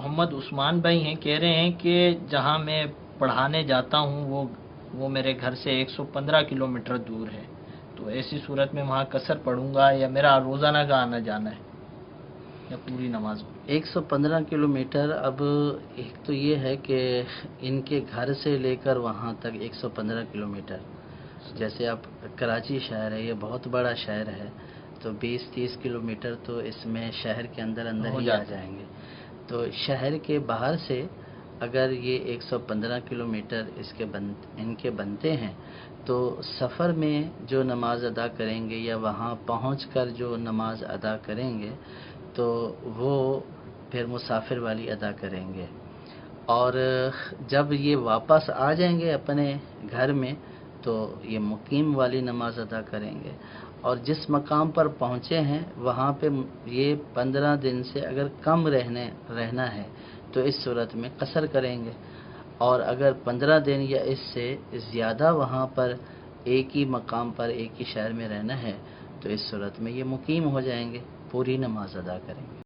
محمد عثمان بھائی ہیں، کہہ رہے ہیں کہ جہاں میں پڑھانے جاتا ہوں وہ میرے گھر سے 115 کلومیٹر دور ہے، تو ایسی صورت میں وہاں قصر پڑھوں گا یا میرا روزانہ کا آنا جانا ہے یا پوری نماز؟ 115 کلومیٹر، اب ایک تو یہ ہے کہ ان کے گھر سے لے کر وہاں تک 115 کلومیٹر، جیسے اب کراچی شہر ہے، یہ بہت بڑا شہر ہے، تو 20-30 کلومیٹر تو اس میں شہر کے اندر ہی آ جائیں گے۔ تو شہر کے باہر سے اگر یہ 115 کلومیٹر ان کے بنتے ہیں تو سفر میں جو نماز ادا کریں گے یا وہاں پہنچ کر جو نماز ادا کریں گے تو وہ پھر مسافر والی ادا کریں گے، اور جب یہ واپس آ جائیں گے اپنے گھر میں تو یہ مقیم والی نماز ادا کریں گے، اور جس مقام پر پہنچے ہیں وہاں پہ یہ 15 دن سے اگر کم رہنا ہے تو اس صورت میں قصر کریں گے، اور اگر 15 دن یا اس سے زیادہ وہاں پر ایک ہی مقام پر ایک ہی شہر میں رہنا ہے تو اس صورت میں یہ مقیم ہو جائیں گے، پوری نماز ادا کریں گے۔